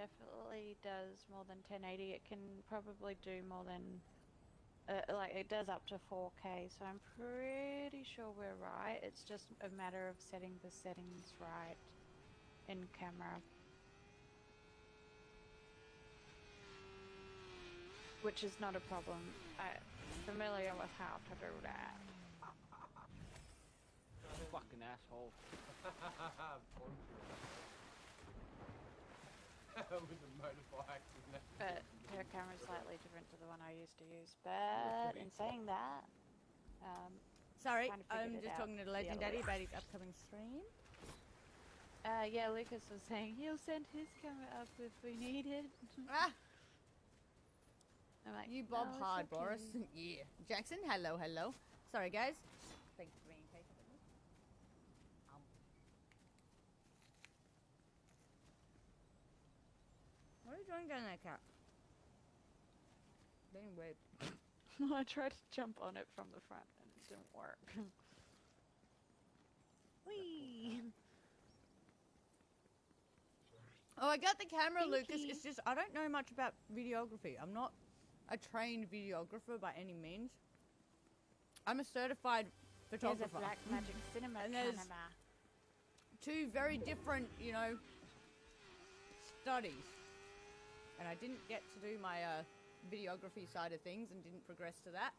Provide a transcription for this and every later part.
definitely does more than 1080. It can probably do more than, like, it does up to 4K, so I'm pretty sure we're right. It's just a matter of setting the settings right in camera. Which is not a problem. I'm familiar with how to do that. Fucking asshole. With a motorbike. But her camera's slightly different to the one I used to use. But in saying that, sorry, kind of I'm figured it just out talking to the the Legend other Daddy way. about his upcoming stream. Yeah, Lucas was saying he'll send his camera up if we need it. Ah, I'm like, you bob no, hard, it's okay. Boris. Yeah. Jackson, hello, hello. Sorry, guys. Thanks for being patient with me. What are you doing down there, cat? Being weird. I tried to jump on it from the front and it didn't work. Whee! Oh, I got the camera, Thank Lucas. you. It's just I don't know much about videography. I'm not a trained videographer by any means. I'm a certified Here's a photographer. Black Magic Cinema And there's- camera. Two very different, you know, studies. And I didn't get to do my videography side of things and didn't progress to that.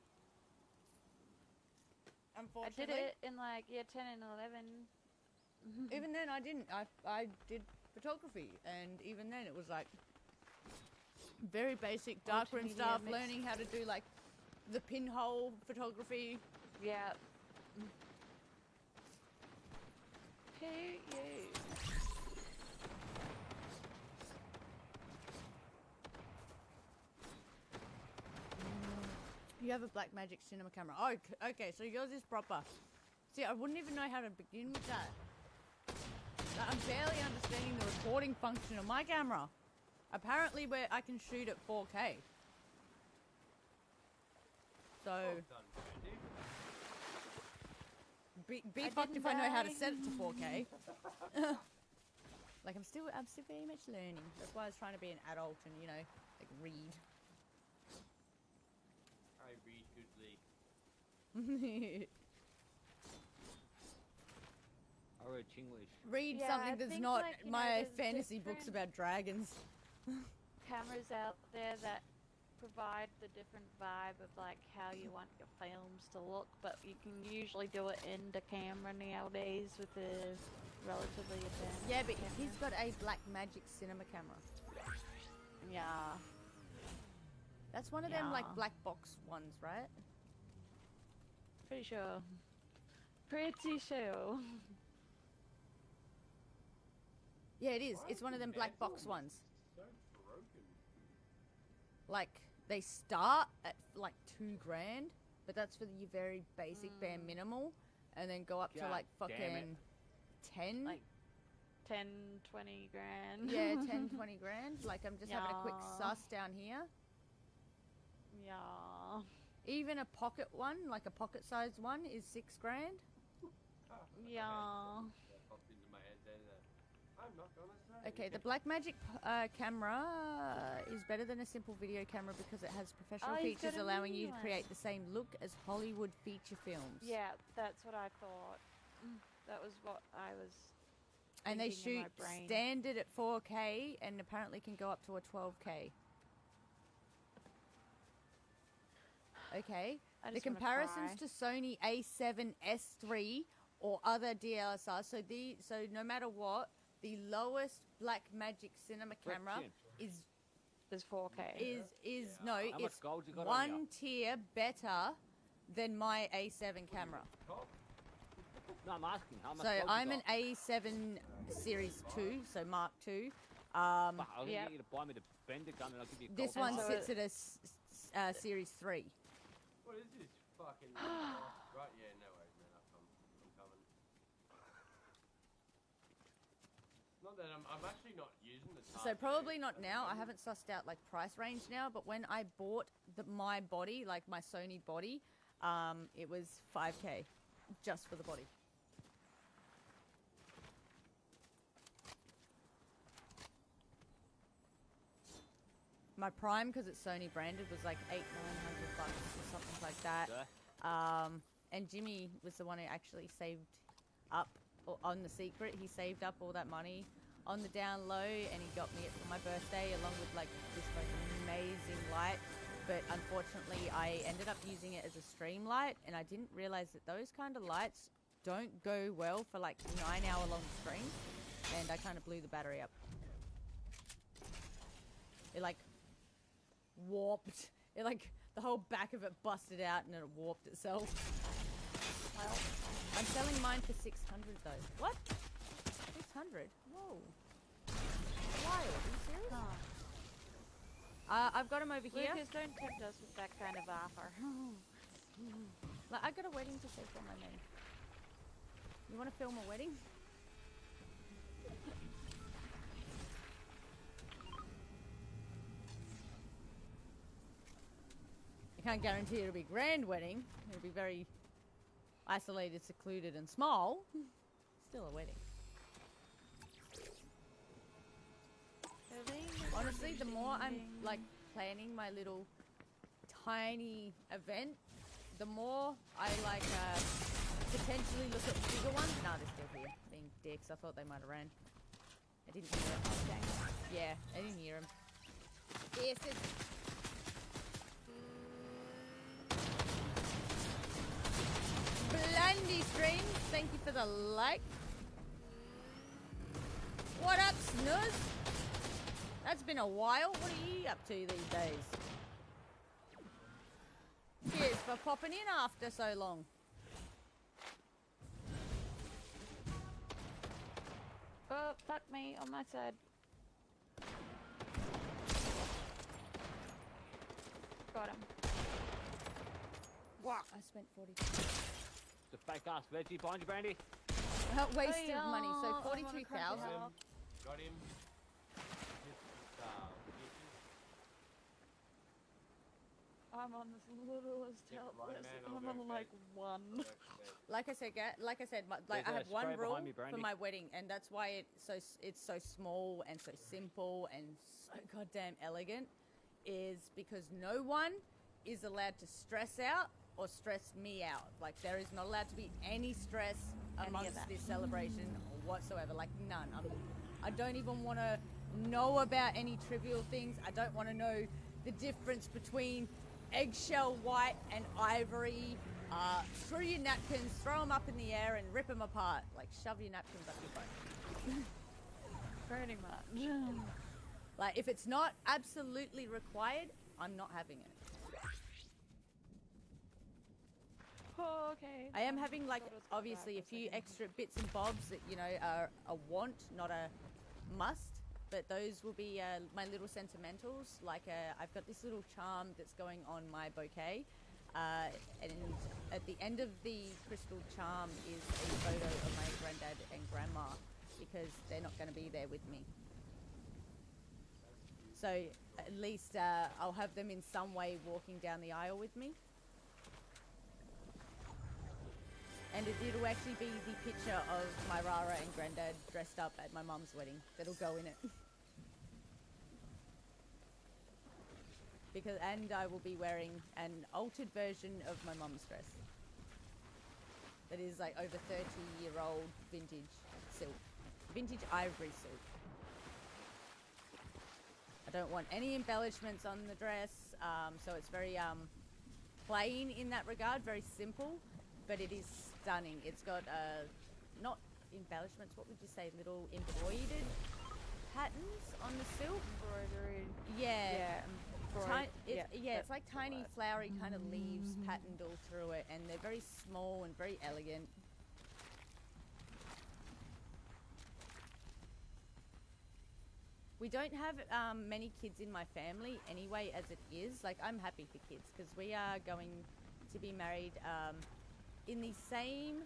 I Unfortunately. did it in like year 10 and 11. Even then I didn't. I did photography, and even then it was like very basic darkroom Multimedia stuff, mix. learning how to do like the pinhole photography. Yeah. Hey, you. You have a Blackmagic cinema camera. Oh, okay, so yours is proper. See, I wouldn't even know how to begin with that. I'm barely understanding the recording function of my camera. Apparently where I can shoot at 4K. So, Done, Brandy. be fucked if I know how to set it to 4K. Like, I'm still very much learning. That's why I was trying to be an adult and, you know, like, read. I read goodly. I read Chinglish. Read Yeah, I something that's think, not like, you know, my there's fantasy books different- about dragons. Cameras out there that provide the different vibe of like how you want your films to look, but you can usually do it in the camera nowadays with the relatively advanced Yeah, but camera. he's got a Blackmagic cinema camera. Yeah. That's one of them, like, Yeah. black box ones, right? Pretty sure. Pretty sure. Yeah, it is. It's one of them black box ones. So broken. Like, they start at, like, $2,000, but that's for your very basic bare minimal, and then go up to, God like, damn fucking it. 10. Like 10, 20 grand. Yeah, 10, 20 grand. Like, I'm just having a quick Yeah. suss down here. Yeah. Even a pocket one, like a pocket size one, is $6,000. Yeah. That popped into my head then. I'm not gonna say. Okay, the Blackmagic camera is better than a simple video camera because it has professional Oh, he's features got a allowing you new to one. create the same look as Hollywood feature films. Yeah, that's what I thought. That was what I was And they thinking in my shoot brain. standard at 4K and apparently can go up to a 12K. Okay. I The just wanna comparisons cry. to Sony A7S3 or other DSLRs. So no matter what, the lowest Blackmagic cinema camera Correction. is There's 4K. no, How much it's gold you got on one ya? tier better than my A7 camera. Top. No, I'm asking how much So gold I'm you an got? A7 Series 2, so Mark II. Fuck, I was gonna Yep. get you to buy me the bender gun and I'll give you a This gold one bar. so sits at a Series 3. What is this fucking... oh, right, yeah, no worries, man. I'm coming. Not that I'm actually not using the task. So probably not now. I haven't sussed out like price range now, but when I bought my body, like my Sony body, it was 5K just for the body. my Prime, because it's Sony branded, was like $800-900 or something like that. Yeah. And Jimmy was the one who actually saved up on the secret. He saved up all that money on the down low, and he got me it for my birthday, along with like this most amazing light. But unfortunately, I ended up using it as a stream light, and I didn't realize that those kind of lights don't go well for like 9-hour-long streams, and I kind of blew the battery up. It like warped. It like the whole back of it busted out, and it warped itself. Well, I'm selling mine for 600 though. What? 600? Whoa. Wild. Are you serious? I've got him over here. Lucas, don't tempt us with that kind of offer. Like, I got a wedding to say for my name. You want to film a wedding? I can't guarantee it'll be a grand wedding. It'll be very isolated, secluded, and small. Still a wedding. Honestly, the more I'm like planning my little tiny event, the more I like potentially look at bigger ones. Nah, they're still here, being dicks. I thought they might have ran. I didn't hear them. Oh, dang it. Yeah, I didn't hear them. Yes, Blandy Streams, thank you for the like. What up, Snuz? That's been a while. What are you up to these days? Cheers for popping in after so long. Oh, fuck me, on my side. Got him. Wow. I spent 40. The fake ass veggie behind you, Brandy. Waste of money. So I wanna 43,000. crack it up. Got him. I'm on this littlest Yeah, helpless. right, man, I'll I'm go on like one. Like I said, like I There's have a one spray rule behind me, for Brandy. my wedding, and that's why it's so small and so simple and so goddamn elegant. Is because no one is allowed to stress out or stress me out. Like, there is not allowed to be any stress amongst this celebration whatsoever. Like, none. I don't even want to know about any trivial things. I don't want to know the difference between eggshell white and ivory. Screw your napkins, throw them up in the air and rip them apart. Like, shove your napkins up your butt. Pretty much. Like, if it's not absolutely required, I'm not having it. Oh, okay. I am having, like, Thought it was gonna obviously die a for few second. extra bits and bobs that, you know, are a want, not a must. But those will be my little sentimentals. Like, I've got this little charm that's going on my bouquet. And at the end of the crystal charm is a photo of my granddad and grandma, because they're not going to be there with me. So at least I'll have them in some way walking down the aisle with me. And it'll actually be the picture of my Rara and granddad dressed up at my mum's wedding that'll go in it. And I will be wearing an altered version of my mum's dress. That is like over 30-year-old vintage silk. Vintage ivory silk. I don't want any embellishments on the dress, so it's very plain in that regard, very simple, but it is stunning. It's got not embellishments, what would you say, little embroidered patterns on the silk? Embroidery. Yeah. Yeah, It's like tiny flowery kind of leaves patterned all through it, and they're very small and very elegant. We don't have many kids in my family anyway, as it is. Like, I'm happy for kids because we are going to be married in the same